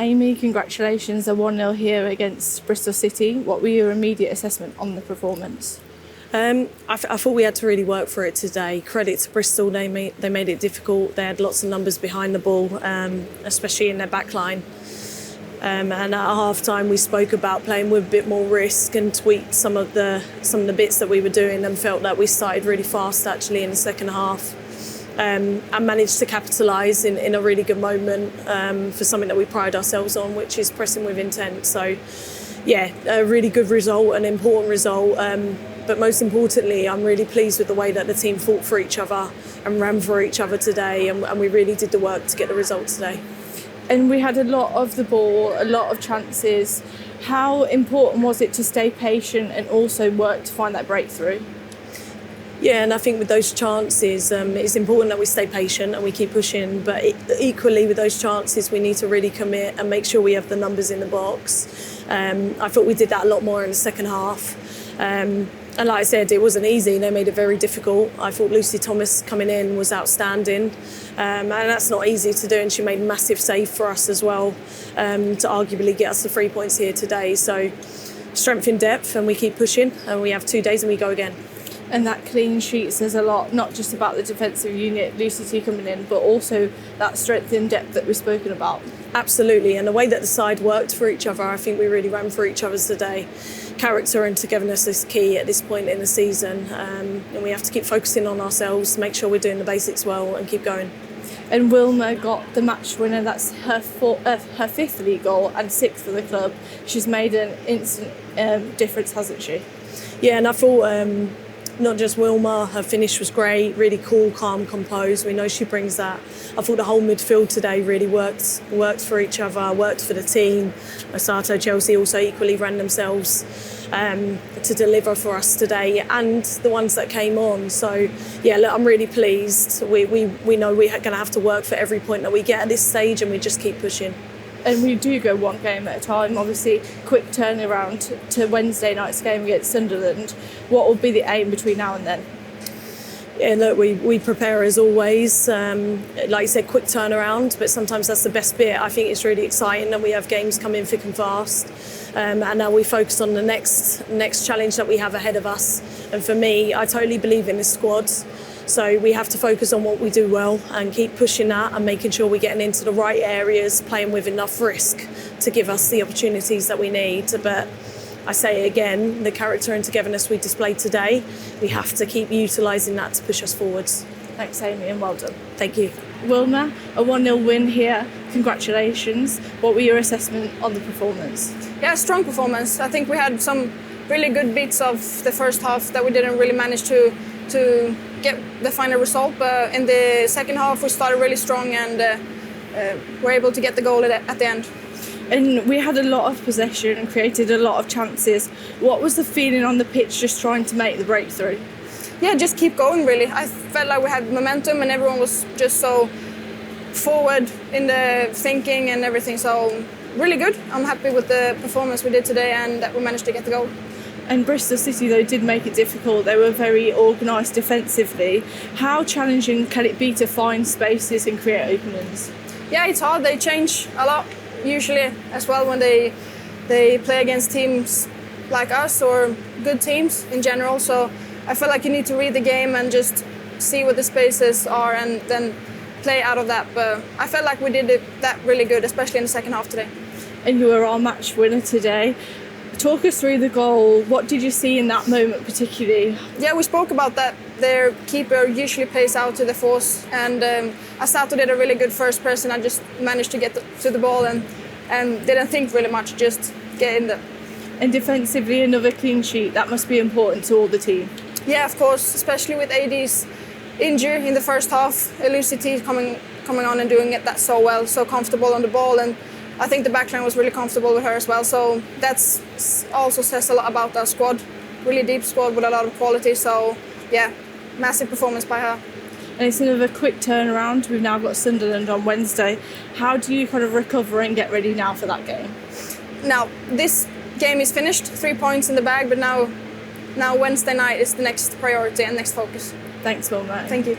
Amy, congratulations, a 1-0 here against Bristol City. What were your immediate assessment on the performance? I thought we had to really work for it today. Credit to Bristol, they made it difficult. They had lots of numbers behind the ball, especially in their back line. And at half-time we spoke about playing with a bit more risk and tweaked some of the bits that we were doing, and felt that we started really fast actually in the second half. And managed to capitalise in a really good moment for something that we pride ourselves on, which is pressing with intent. So yeah, a really good result, an important result. But most importantly, I'm really pleased with the way that the team fought for each other and ran for each other today, and we really did the work to get the result today. And we had a lot of the ball, a lot of chances. How important was it to stay patient and also work to find that breakthrough? Yeah, and I think with those chances, it's important that we stay patient and we keep pushing. But equally with those chances, we need to really commit and make sure we have the numbers in the box. I thought we did that a lot more in the second half. And like I said, it wasn't easy. They made it very difficult. I thought Lucy Thomas coming in was outstanding. And that's not easy to do. And she made a massive save for us as well, to arguably get us the 3 points here today. So strength in depth, and we keep pushing, and we have 2 days and we go again. And that clean sheet says a lot, not just about the defensive unit, Lucy T coming in, but also that strength in depth that we've spoken about. Absolutely, and the way that the side worked for each other, I think we really ran for each other today. Character and togetherness is key at this point in the season, and we have to keep focusing on ourselves, make sure we're doing the basics well and keep going. And Wilma got the match winner. That's her 5th league goal and 6th for the club. She's made an instant difference, hasn't she? Yeah, and I thought not just Wilma, her finish was great, really cool, calm, composed. We know she brings that. I thought the whole midfield today really worked for each other, worked for the team. Osato, Chelsea also equally ran themselves to deliver for us today, and the ones that came on. So yeah, look, I'm really pleased. We know we're going to have to work for every point that we get at this stage, and we just keep pushing. And we do go one game at a time. Obviously, quick turnaround to Wednesday night's game against Sunderland. What will be the aim between now and then? Yeah, look, we prepare as always. Like you said, quick turnaround, but sometimes that's the best bit. I think it's really exciting that we have games coming thick and fast. And now we focus on the next challenge that we have ahead of us. And for me, I totally believe in this squad. So we have to focus on what we do well and keep pushing that and making sure we're getting into the right areas, playing with enough risk to give us the opportunities that we need. But I say it again, the character and togetherness we displayed today, we have to keep utilising that to push us forwards. Thanks, Amy, and well done. Thank you. Wilma, a 1-0 win here. Congratulations. What were your assessment on the performance? Yeah, strong performance. I think we had some really good bits of the first half that we didn't really manage to get the final result, but in the second half we started really strong and were able to get the goal at the end. And we had a lot of possession and created a lot of chances. What was the feeling on the pitch just trying to make the breakthrough? Yeah, just keep going really. I felt like we had momentum and everyone was just so forward in the thinking and everything, so really good. I'm happy with the performance we did today and that we managed to get the goal. And Bristol City, though, did make it difficult. They were very organised defensively. How challenging can it be to find spaces and create openings? Yeah, it's hard. They change a lot, usually, as well, when they play against teams like us or good teams in general. So I feel like you need to read the game and just see what the spaces are and then play out of that. But I felt like we did that really good, especially in the second half today. And you were our match winner today. Talk us through the goal. What did you see in that moment particularly? Yeah, we spoke about that. Their keeper usually plays out to the force, and Osato did a really good first press, and I just managed to get to the ball and didn't think really much, just get in there. And defensively, another clean sheet. That must be important to all the team. Yeah, of course, especially with AD's injury in the first half. Lucy T coming on and doing that so well, so comfortable on the ball, and I think the backline was really comfortable with her as well. So that's also says a lot about our squad. Really deep squad with a lot of quality. So yeah, massive performance by her. And it's another quick turnaround. We've now got Sunderland on Wednesday. How do you kind of recover and get ready now for that game? Now, this game is finished, 3 points in the bag, but now Wednesday night is the next priority and next focus. Thanks, Wilma. Thank you.